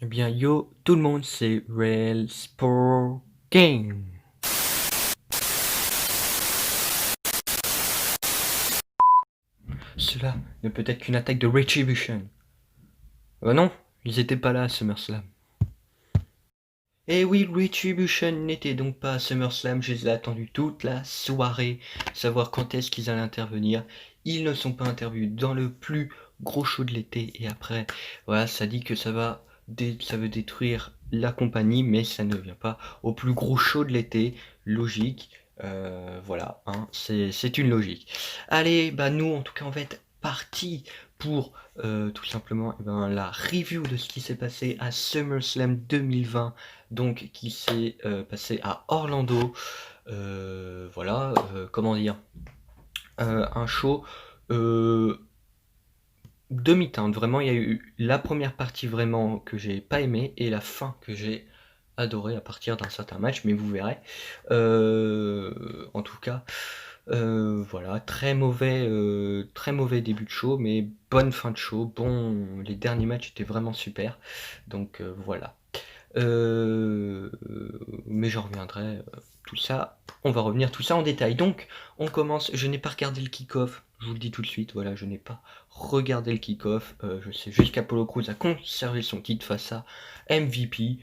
Eh bien, yo, tout le monde, c'est Real Sport Game. Cela ne peut être qu'une attaque de Retribution. Non, ils étaient pas là à SummerSlam. Et oui, Retribution n'était donc pas à SummerSlam, je les ai attendus toute la soirée, savoir quand est-ce qu'ils allaient intervenir. Ils ne sont pas intervenus dans le plus gros show de l'été, et après, voilà, ça dit que ça veut détruire la compagnie, mais ça ne vient pas au plus gros show de l'été, logique. Voilà, hein, c'est une logique. Allez, bah nous, en tout cas, on va être parti pour tout simplement la review de ce qui s'est passé à SummerSlam 2020, donc qui s'est passé à Orlando. Voilà, comment dire, un show demi-teinte. Vraiment, il y a eu la première partie vraiment que j'ai pas aimé et la fin que j'ai adoré à partir d'un certain match, mais vous verrez. En tout cas, voilà, très mauvais début de show, mais bonne fin de show. Bon, les derniers matchs étaient vraiment super, donc voilà. Euh, mais j'en reviendrai. Tout ça, on va revenir tout ça en détail. Donc, on commence. Je n'ai pas regardé le kick-off. Je vous le dis tout de suite. Voilà, je n'ai pas regardé le kick-off. Je sais juste qu'Apollo Crews a conservé son titre face à MVP.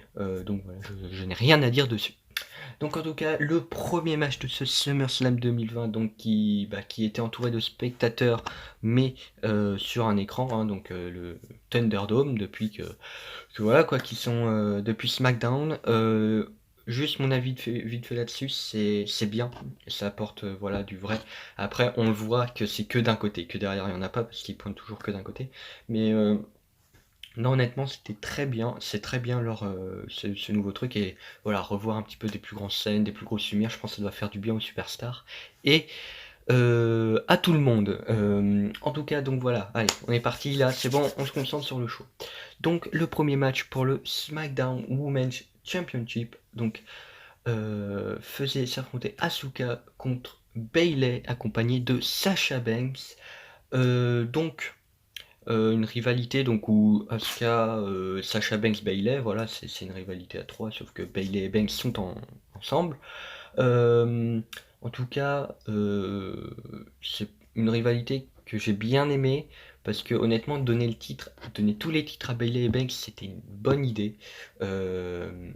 Donc voilà, je n'ai rien à dire dessus. Donc en tout cas, le premier match de ce SummerSlam 2020, donc qui était entouré de spectateurs, mais sur un écran, hein, donc le Thunderdome, depuis que voilà quoi, qui sont depuis SmackDown. Juste mon avis vite fait là-dessus, c'est bien, ça apporte voilà du vrai. Après, on le voit que c'est que d'un côté, que derrière il y en a pas parce qu'ils pointent toujours que d'un côté. Mais non, honnêtement, c'était très bien, c'est très bien ce nouveau truc et voilà, revoir un petit peu des plus grandes scènes, des plus grosses lumières, je pense que ça doit faire du bien aux superstars et à tout le monde. En tout cas, donc voilà, allez, on est parti là, c'est bon, on se concentre sur le show. Donc le premier match pour le SmackDown Women's Championship, donc faisait s'affronter Asuka contre Bayley accompagnée de Sasha Banks. Donc une rivalité donc où Asuka, Sasha Banks, Bayley, voilà, c'est une rivalité à trois, sauf que Bayley et Banks sont ensemble. Euh, En tout cas, c'est une rivalité que j'ai bien aimée parce que honnêtement, donner tous les titres à Bayley et Banks, c'était une bonne idée. Euh,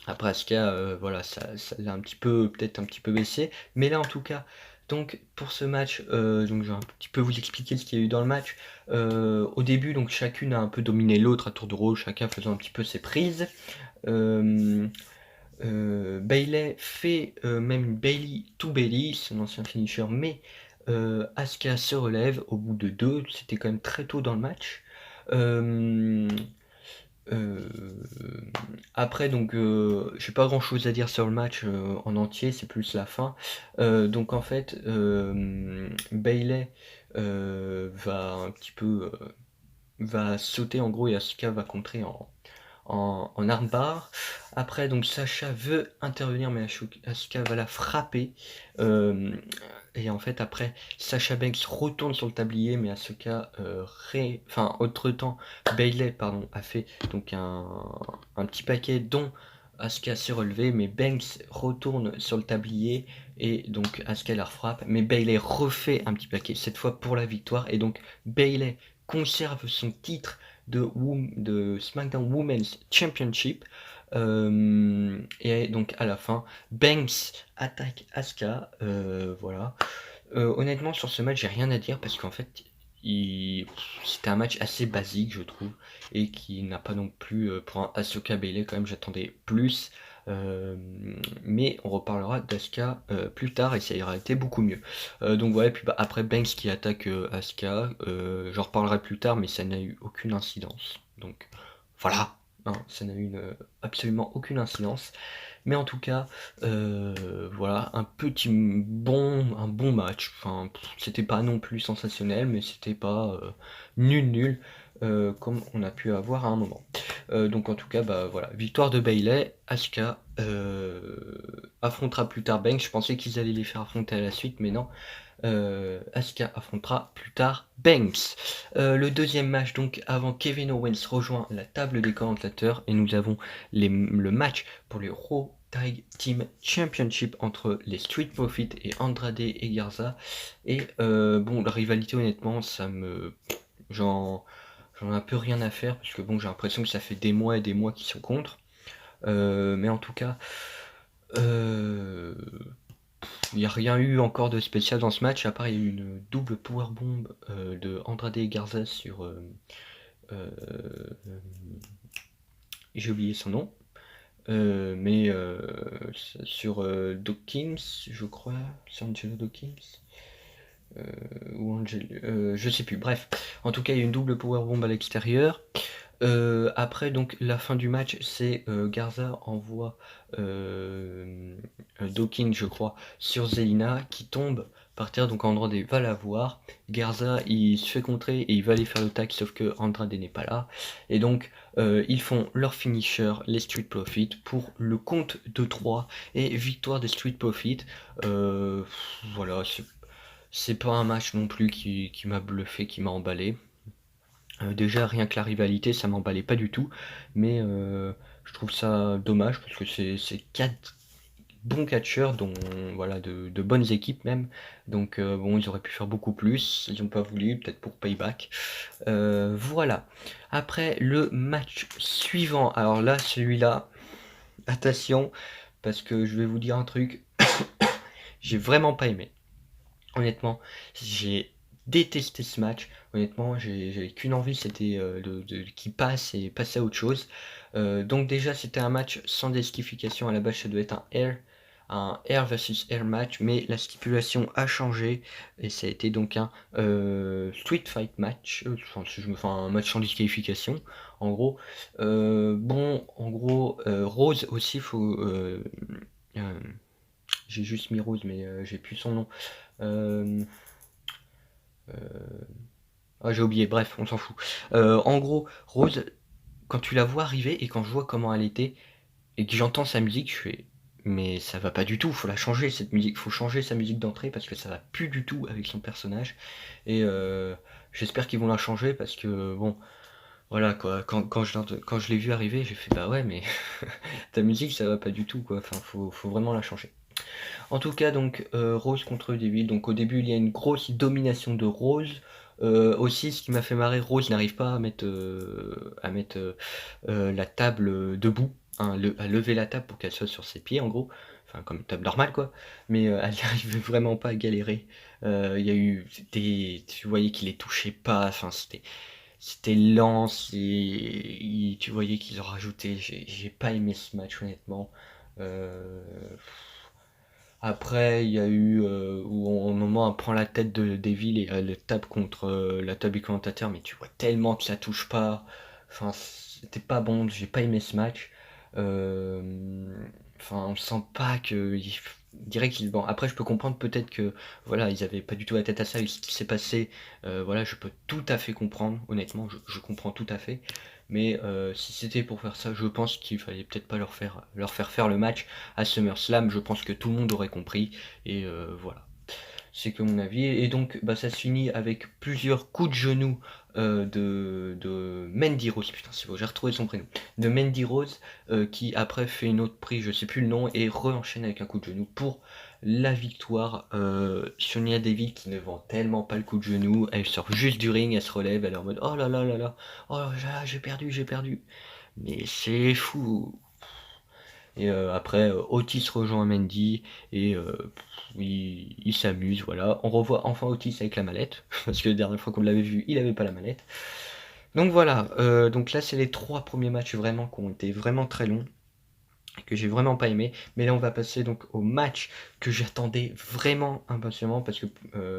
Après Asuka, voilà, ça l'a un petit peu, peut-être un petit peu baissé, mais là en tout cas. Donc pour ce match, donc je vais un petit peu vous expliquer ce qu'il y a eu dans le match. Au début, donc chacune a un peu dominé l'autre à tour de rôle, chacun faisant un petit peu ses prises. Euh, Bayley fait même une Bailey to Bailey, son ancien finisher, mais Asuka se relève au bout de deux, c'était quand même très tôt dans le match. Euh, euh, Après, donc, j'ai pas grand chose à dire sur le match en entier, c'est plus la fin. Donc, en fait, Bayley va un petit peu va sauter en gros et Asuka va contrer en armbar. Après, donc Sacha veut intervenir, mais Asuka va la frapper. Euh, et en fait, après, Sacha Banks retourne sur le tablier, mais Asuka, enfin, autre-temps, Bayley, pardon, a fait donc un petit paquet dont Asuka s'est relevé, mais Banks retourne sur le tablier et donc Asuka la frappe, mais Bayley refait un petit paquet, cette fois pour la victoire, et donc Bayley conserve son titre de SmackDown Women's Championship. Et donc à la fin, Banks attaque Asuka. Voilà. Honnêtement, sur ce match, j'ai rien à dire parce qu'en fait, c'était un match assez basique, je trouve, et qui n'a pas non plus, pour un Asuka Bayley, quand même, j'attendais plus. Euh, mais on reparlera d'Asuka plus tard et ça ira été beaucoup mieux. Donc voilà, et puis bah, après Banks qui attaque Asuka, j'en reparlerai plus tard, mais ça n'a eu aucune incidence. Donc voilà, hein, ça n'a eu absolument aucune incidence. Mais en tout cas, voilà, un bon match. Enfin, c'était pas non plus sensationnel, mais c'était pas nul, comme on a pu avoir à un moment. Donc en tout cas, bah voilà, victoire de Bayley. Asuka affrontera plus tard Banks. Je pensais qu'ils allaient les faire affronter à la suite, mais non. Asuka affrontera plus tard Banks. Le deuxième match, donc avant Kevin Owens rejoint la table des commentateurs, et nous avons le match pour les Raw Tag Team Championship entre les Street Profits et Andrade et Garza. Et bon, la rivalité, honnêtement, j'en ai un peu rien à faire, parce que bon, j'ai l'impression que ça fait des mois et des mois qu'ils sont contre. Mais en tout cas, il n'y a rien eu encore de spécial dans ce match, à part il y a eu une double powerbomb de Andrade et Garza sur... euh, j'ai oublié son nom. Mais sur Dawkins, je crois, c'est Angelo Dawkins. Ou Angel, je sais plus, bref. En tout cas, il y a une double powerbomb à l'extérieur. Après, donc, la fin du match, c'est Garza envoie Dawkins, je crois, sur Zelina, qui tombe par terre, donc Andrade va la voir. Garza, il se fait contrer et il va aller faire le tag, sauf que Andrade n'est pas là. Et donc, ils font leur finisher, les Street Profits, pour le compte de 3 et victoire des Street Profits. Voilà, c'est pas un match non plus qui m'a bluffé, qui m'a emballé. Déjà, rien que la rivalité, ça m'emballait pas du tout, mais je trouve ça dommage parce que c'est 4 bons catcheurs, dont voilà, de bonnes équipes même. Donc bon, ils auraient pu faire beaucoup plus, ils n'ont pas voulu, peut-être pour payback. Voilà. Après le match suivant, alors là, celui-là, attention, parce que je vais vous dire un truc, j'ai vraiment pas aimé. Honnêtement, j'ai détesté ce match. Honnêtement, j'avais qu'une envie, c'était qu'il passe et passer à autre chose. Donc déjà, c'était un match sans disqualification. À la base, ça devait être un air versus air match, mais la stipulation a changé et ça a été donc un street fight match. Enfin, un match sans disqualification, en gros. Bon, en gros, Rose aussi, euh, j'ai juste mis Rose, mais j'ai plus son nom. Euh, j'ai oublié, bref, on s'en fout. En gros, Rose, quand tu la vois arriver et quand je vois comment elle était, et que j'entends sa musique, je fais, mais ça va pas du tout, faut la changer cette musique, faut changer sa musique d'entrée parce que ça va plus du tout avec son personnage. Et j'espère qu'ils vont la changer parce que, bon, voilà quoi, quand je l'ai vu arriver, j'ai fait, bah ouais, mais ta musique ça va pas du tout quoi, enfin, faut vraiment la changer. En tout cas, donc Rose contre Devil. Donc au début, il y a une grosse domination de Rose. Aussi, ce qui m'a fait marrer, Rose n'arrive pas à mettre la table debout, hein, à lever la table pour qu'elle soit sur ses pieds, en gros. Enfin, comme une table normale, quoi. Mais elle n'arrive vraiment pas à galérer. Il y a eu tu voyais qu'il les touchait pas. Enfin, c'était lent. Tu voyais qu'ils ont rajouté. J'ai pas aimé ce match, honnêtement. Euh, Après, il y a eu où au moment elle prend la tête de Devil et elle tape contre la table du commentateur, mais tu vois tellement que ça touche pas. Enfin, c'était pas bon, j'ai pas aimé ce match. Euh, Enfin, on sent pas que. Dirait qu'ils. Bon, après, je peux comprendre peut-être que voilà, ils avaient pas du tout la tête à ça, et ce qui s'est passé, voilà, je peux tout à fait comprendre, honnêtement, je comprends tout à fait. Mais si c'était pour faire ça, je pense qu'il fallait peut-être pas leur faire le match à SummerSlam, je pense que tout le monde aurait compris, et voilà. C'est que mon avis, et donc bah, ça se finit avec plusieurs coups de genoux de Mandy Rose, putain c'est beau, j'ai retrouvé son prénom, de Mandy Rose, qui après fait une autre prise, je sais plus le nom, et re-enchaîne avec un coup de genou pour la victoire. Sonya Deville qui ne vend tellement pas le coup de genou, elle sort juste du ring, elle se relève, elle est en mode oh là là là là, oh là là, j'ai perdu, mais c'est fou. Et après, Otis rejoint Mandy et il s'amuse, voilà. On revoit enfin Otis avec la mallette, parce que la dernière fois qu'on l'avait vu, il avait pas la mallette. Donc voilà, donc là c'est les 3 premiers matchs vraiment qui ont été vraiment très longs, que j'ai vraiment pas aimé. Mais là on va passer donc au match que j'attendais vraiment impatiemment, parce que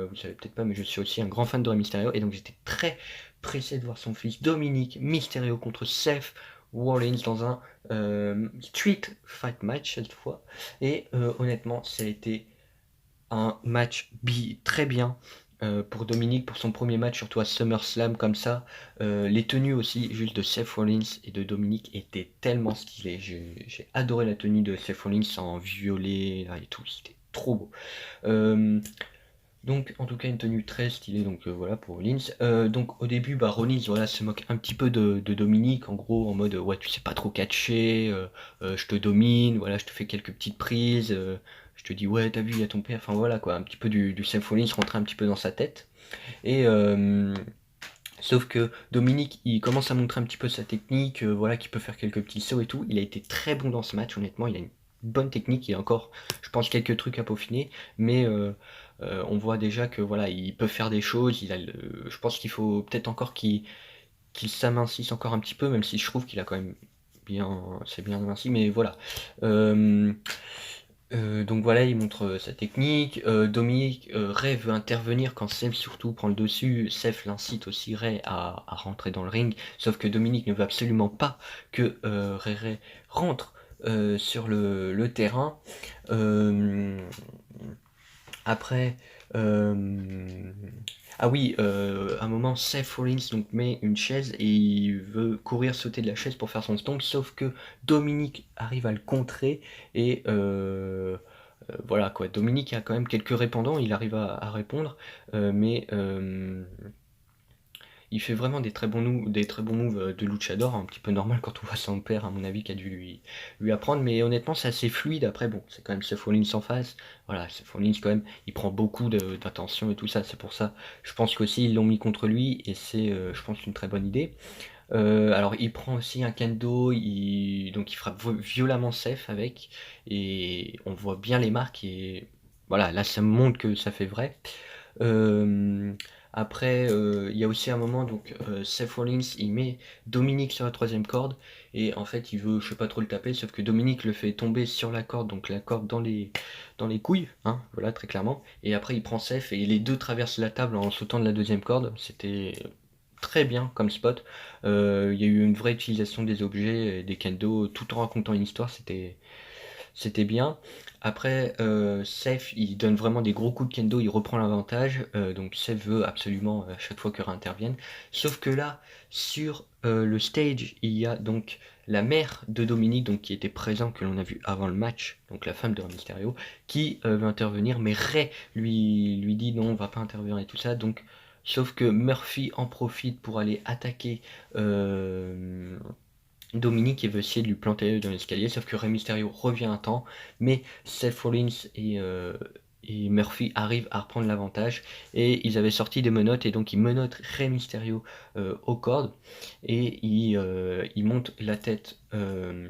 vous savez peut-être pas, mais je suis aussi un grand fan de Rey Mysterio, et donc j'étais très pressé de voir son fils Dominique Mysterio contre Seth Rollins dans un street fight match cette fois. Et honnêtement, ça a été un match très bien. pour Dominic, pour son premier match, surtout à SummerSlam comme ça. Les tenues aussi, juste de Seth Rollins et de Dominic, étaient tellement stylées. J'ai adoré la tenue de Seth Rollins en violet là, et tout, c'était trop beau. Euh, donc en tout cas une tenue très stylée, donc voilà pour Rollins. Donc au début, bah, Rollins voilà, se moque un petit peu de Dominic, en gros en mode ouais tu sais pas trop catcher, je te domine, voilà je te fais quelques petites prises, je te dis ouais t'as vu il y a ton père, enfin voilà quoi, un petit peu du Seth Rollins rentrer un petit peu dans sa tête. Et sauf que Dominique, il commence à montrer un petit peu sa technique, voilà, qu'il peut faire quelques petits sauts et tout. Il a été très bon dans ce match, honnêtement, il a une bonne technique, il a encore, je pense, quelques trucs à peaufiner, mais on voit déjà que voilà, il peut faire des choses. Je pense qu'il faut peut-être encore qu'il s'amincisse encore un petit peu, même si je trouve qu'il a quand même bien, c'est bien aminci, mais voilà. Euh, donc voilà, il montre sa technique. Dominique, Ray veut intervenir quand Seth surtout prend le dessus. Seth l'incite aussi Ray à rentrer dans le ring. Sauf que Dominique ne veut absolument pas que Ray rentre sur le terrain. Euh, après, euh, ah oui, à un moment, Seth Rollins donc met une chaise et il veut courir sauter de la chaise pour faire son stomp, sauf que Dominique arrive à le contrer et voilà quoi. Dominique a quand même quelques répondants, il arrive à répondre, mais il fait vraiment des très bons moves de luchador, un petit peu normal quand on voit son père, à mon avis, qui a dû lui apprendre, mais honnêtement, c'est assez fluide. Après, bon, c'est quand même Seth Rollins en face. Voilà, Seth Rollins, quand même, il prend beaucoup d'attention et tout ça, c'est pour ça. Je pense qu'aussi, ils l'ont mis contre lui, et c'est, je pense, une très bonne idée. Alors, il prend aussi un kendo, donc il frappe violemment Seth avec, et on voit bien les marques, et voilà, là, ça montre que ça fait vrai. Euh, Après, il y a aussi un moment, donc Seth Rollins, il met Dominique sur la troisième corde, et en fait, il veut, je sais pas trop le taper, sauf que Dominique le fait tomber sur la corde, donc la corde dans les couilles, hein, voilà, très clairement, et après, il prend Seth, et les deux traversent la table en sautant de la deuxième corde, c'était très bien comme spot. Il y a eu une vraie utilisation des objets, et des kendo, tout en racontant une histoire, c'était bien. Après, Seth, il donne vraiment des gros coups de kendo, il reprend l'avantage. Donc Seth veut absolument à chaque fois que Ray intervienne. Sauf que là, sur le stage, il y a donc la mère de Dominique, donc qui était présente, que l'on a vu avant le match, donc la femme de Rey Mysterio, qui veut intervenir, mais Ray lui dit non, on va pas intervenir et tout ça. Donc, sauf que Murphy en profite pour aller attaquer Dominique veut essayer de lui planter dans l'escalier, sauf que Rey Mysterio revient à temps, mais Seth Rollins et Murphy arrivent à reprendre l'avantage, et ils avaient sorti des menottes, et donc ils menottent Rey Mysterio aux cordes, et ils montent la tête. Euh,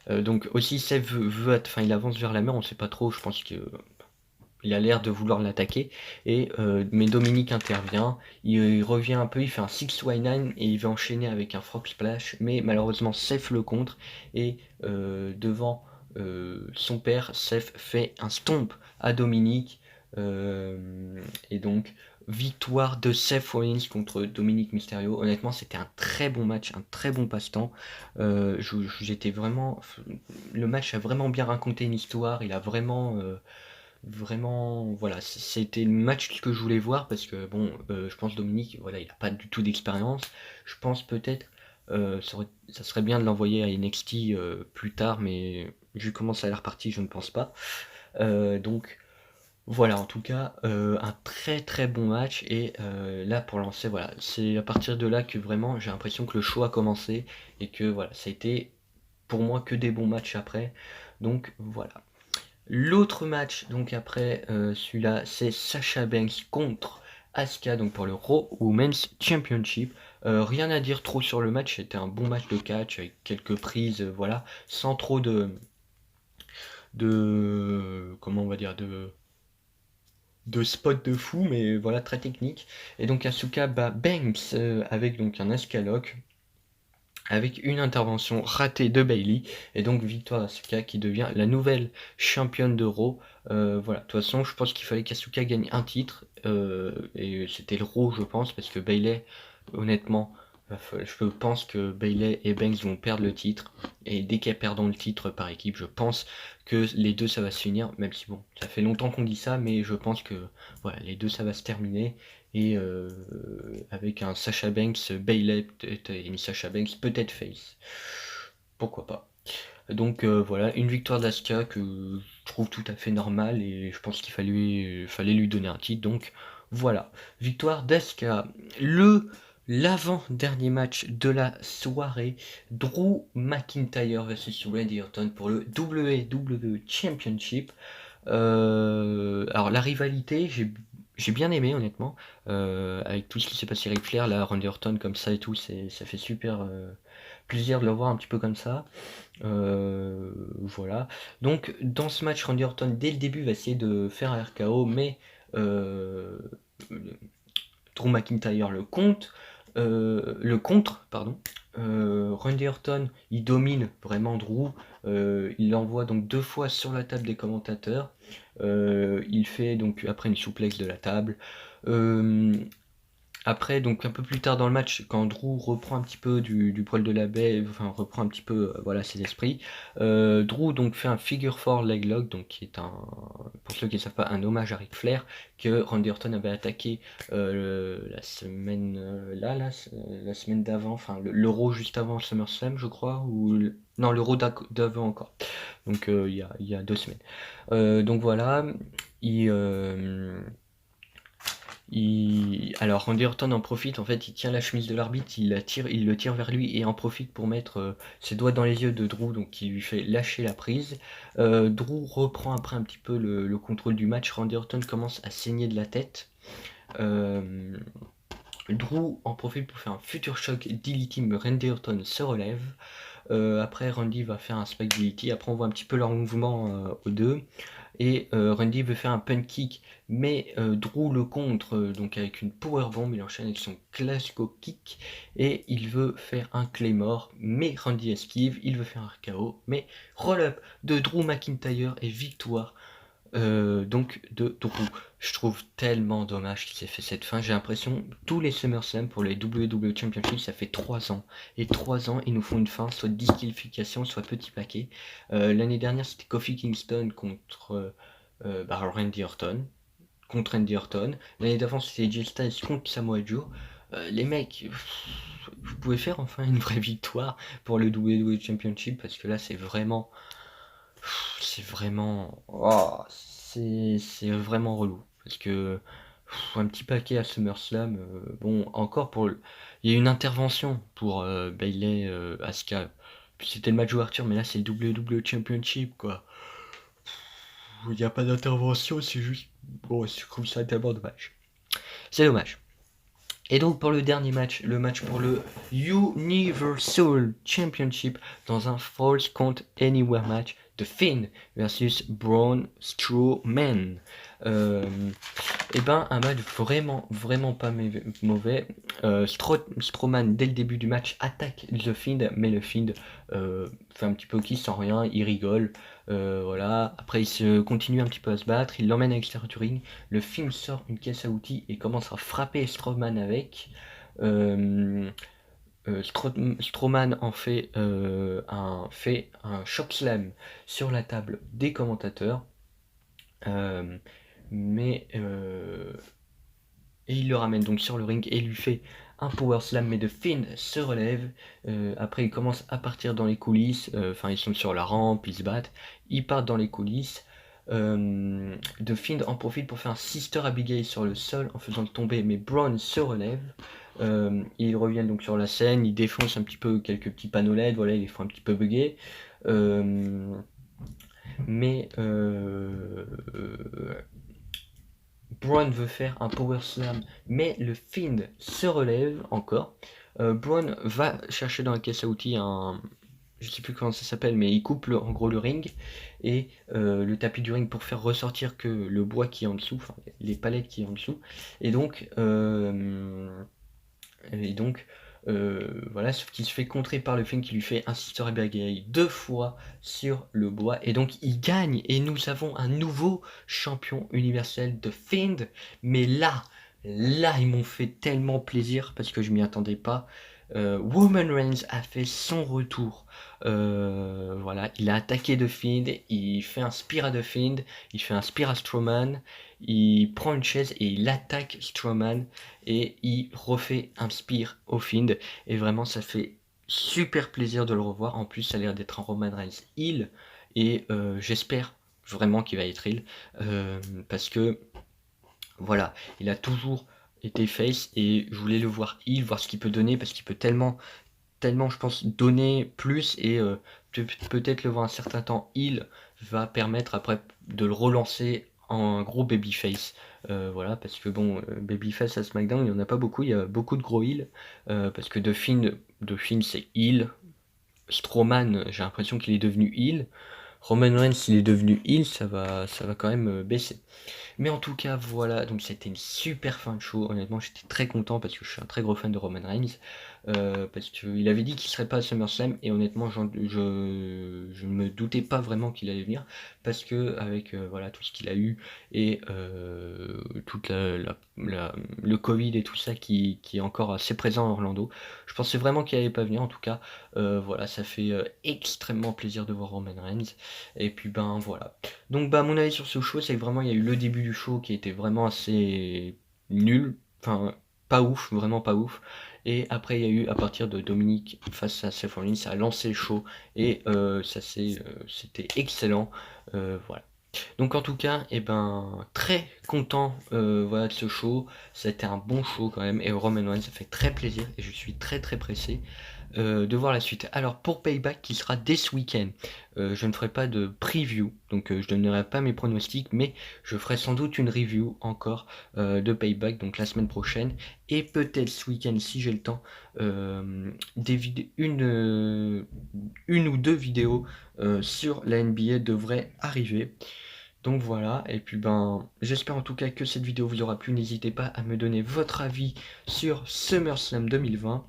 donc aussi Seth enfin il avance vers la mer, on sait pas trop, je pense que il a l'air de vouloir l'attaquer, mais Dominique intervient, il revient un peu, il fait un 619 et il va enchaîner avec un frog splash, mais malheureusement Seth le contre, et devant son père, Seth fait un stomp à Dominique, et donc victoire de Seth Rollins contre Dominique Mysterio. Honnêtement, c'était un très bon match, un très bon passe-temps. J'étais vraiment, le match a vraiment bien raconté une histoire, il a vraiment, voilà, c'était le match que je voulais voir parce que bon, je pense Dominique, voilà, il a pas du tout d'expérience. Je pense peut-être, ça serait bien de l'envoyer à NXT plus tard, mais vu comment ça a l'air parti, je ne pense pas. Donc voilà, en tout cas, un très très bon match, et là pour lancer, voilà, c'est à partir de là que vraiment j'ai l'impression que le show a commencé, et que voilà, ça a été pour moi que des bons matchs après. Donc voilà. L'autre match, donc après celui-là, c'est Sasha Banks contre Asuka, donc pour le Raw Women's Championship. Rien à dire trop sur le match, c'était un bon match de catch avec quelques prises, voilà, sans trop comment on va dire, de spot de fou, mais voilà, très technique. Et donc Asuka bat Banks avec donc un Asuka Lock, avec une intervention ratée de Bailey, et donc victoire d'Asuka qui devient la nouvelle championne d'Euro. Voilà, de toute façon, je pense qu'il fallait qu'Asuka gagne un titre, et c'était le Raw, je pense, parce que Bailey, honnêtement, Je pense que Bayley et Banks vont perdre le titre. Et dès qu'elles perdront le titre par équipe, je pense que les deux ça va se finir. Même si bon, ça fait longtemps qu'on dit ça, mais je pense que voilà, les deux ça va se terminer. Et avec un Sasha Banks, Bayley peut-être, et une Sasha Banks peut-être face. Pourquoi pas. Donc voilà, une victoire d'Asuka que je trouve tout à fait normale et je pense qu'il fallait lui donner un titre. Donc voilà, victoire d'Asuka. L'avant-dernier match de la soirée, Drew McIntyre versus Randy Orton pour le WWE Championship. Alors la rivalité, j'ai bien aimé honnêtement, avec tout ce qui s'est passé avec Flair, là, Randy Orton comme ça et tout, ça fait super plaisir de le voir un petit peu comme ça. Voilà. Donc dans ce match, Randy Orton dès le début va essayer de faire un RKO, mais euh, Drew McIntyre le contre, pardon. Randy Orton, il domine vraiment Drew. Il l'envoie donc 2 fois sur la table des commentateurs. Il fait donc après une souplex de la table. Euh, Après, donc un peu plus tard dans le match, quand Drew reprend un petit peu du poil de la baie, enfin reprend un petit peu voilà ses esprits, Drew donc fait un figure four leg lock, donc qui est un, pour ceux qui ne savent pas, un hommage à Ric Flair que Randy Orton avait attaqué la semaine la semaine d'avant, enfin l'Euro juste avant SummerSlam, je crois, non l'Euro d'avant encore. Donc il y a 2 semaines. Donc voilà, il alors Randy Orton en profite, en fait il tient la chemise de l'arbitre, il le tire vers lui et en profite pour mettre ses doigts dans les yeux de Drew, donc qui lui fait lâcher la prise. Drew reprend après un petit peu le contrôle du match, Randy Orton commence à saigner de la tête. Euh, Drew en profite pour faire un future shock DDT, mais Randy Orton se relève. Après Randy va faire un spike DDT, après on voit un petit peu leur mouvement aux deux. Et Randy veut faire un punt kick, mais Drew le contre, donc avec une powerbomb, il enchaîne avec son classico kick, et il veut faire un claymore, mais Randy esquive, il veut faire un RKO, mais roll-up de Drew McIntyre et victoire donc de Drew. Je trouve tellement dommage qu'il s'est fait cette fin. J'ai l'impression tous les SummerSlam pour les WWE Championship, ça fait 3 ans. Et 3 ans, ils nous font une fin, soit disqualification, soit petit paquet. L'année dernière, c'était Kofi Kingston contre Randy Orton. Contre Randy Orton. L'année d'avant, c'était Jill Styles contre Samoa Joe. Les mecs, vous pouvez faire enfin une vraie victoire pour le WWE Championship parce que là, c'est vraiment relou parce que un petit paquet à SummerSlam, bon encore il y a une intervention pour Bayley, Asuka, puis c'était le match d'ouverture, mais là c'est le WWE Championship quoi. Il n'y a pas d'intervention, c'est juste bon, je trouve ça tellement dommage. C'est dommage. Et donc pour le dernier match, le match pour le Universal Championship dans un Falls Count Anywhere match de Finn versus Braun Strowman. Et ben un match vraiment pas mauvais. Strowman dès le début du match attaque The Fiend, mais le Fiend fait un petit peu qui sans rien, il rigole. Voilà. Après il se continue un petit peu à se battre, il l'emmène à l'extérieur du ring. Le Fiend sort une caisse à outils et commence à frapper Strowman avec. Euh, Strowman en fait, fait un choc slam sur la table des commentateurs. Euh, mais et il le ramène donc sur le ring et lui fait un power slam, mais de Fiend se relève. Après ils commencent à partir dans les coulisses, enfin ils sont sur la rampe, ils se battent, ils partent dans les coulisses. The Fiend en profite pour faire un Sister Abigail sur le sol en faisant tomber, mais Braun se relève. Ils reviennent donc sur la scène, ils défoncent un petit peu quelques petits panneaux LED, voilà, ils les font un petit peu bugger. Mais Braun veut faire un power slam, mais le Fiend se relève encore. Braun va chercher dans la caisse à outils je sais plus comment ça s'appelle, mais il coupe en gros le ring et le tapis du ring pour faire ressortir que le bois qui est en dessous, enfin les palettes qui est en dessous. Et donc, voilà, sauf qu'il se fait contrer par le Fiend qui lui fait un Sister Abigail 2 fois sur le bois. Et donc il gagne et nous avons un nouveau champion universel de Fiend. Mais là, ils m'ont fait tellement plaisir parce que je m'y attendais pas. Roman Reigns a fait son retour. Voilà, il a attaqué The Fiend, il fait un spear à The Fiend, il fait un spear à Strowman, il prend une chaise et il attaque Strowman et il refait un spear au Fiend. Et vraiment, ça fait super plaisir de le revoir. En plus, ça a l'air d'être un Roman Reigns heel et j'espère vraiment qu'il va être heel parce que voilà, il a toujours été face et je voulais le voir heel, voir ce qu'il peut donner parce qu'il peut tellement je pense donner plus et peut-être le voir un certain temps heel va permettre après de le relancer en gros babyface. Voilà, parce que bon, babyface à SmackDown, il n'y en a pas beaucoup, il y a beaucoup de gros heels, parce que The Fiend c'est heel, Strowman, j'ai l'impression qu'il est devenu heel, Roman Reigns s'il est devenu heel, ça va quand même baisser. Mais en tout cas, voilà, donc c'était une super fin de show. Honnêtement, j'étais très content parce que je suis un très gros fan de Roman Reigns. Parce qu'il avait dit qu'il serait pas à SummerSlam et honnêtement, je ne me doutais pas vraiment qu'il allait venir parce que avec voilà tout ce qu'il a eu et toute le Covid et tout ça qui est encore assez présent à Orlando, je pensais vraiment qu'il allait pas venir. En tout cas, voilà, ça fait extrêmement plaisir de voir Roman Reigns. Et puis ben voilà. Donc bah mon avis sur ce show, c'est que vraiment il y a eu le début du show qui était vraiment assez nul, enfin pas ouf, vraiment pas ouf. Et après il y a eu à partir de Dominique face à Seth Rollins, ça a lancé le show et c'était excellent. Voilà. Donc en tout cas, très content voilà, de ce show. C'était un bon show quand même. Et Roman Reigns, ça fait très plaisir et je suis très très pressé de voir la suite. Alors pour Payback qui sera dès ce week-end, je ne ferai pas de preview, donc je ne donnerai pas mes pronostics, mais je ferai sans doute une review encore de Payback, donc la semaine prochaine, et peut-être ce week-end si j'ai le temps, une ou deux vidéos sur la NBA devraient arriver. Donc voilà, et puis j'espère en tout cas que cette vidéo vous aura plu. N'hésitez pas à me donner votre avis sur SummerSlam 2020.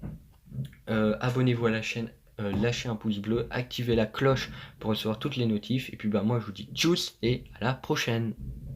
Abonnez-vous à la chaîne, lâchez un pouce bleu, activez la cloche pour recevoir toutes les notifs. Et puis moi je vous dis tchuss et à la prochaine.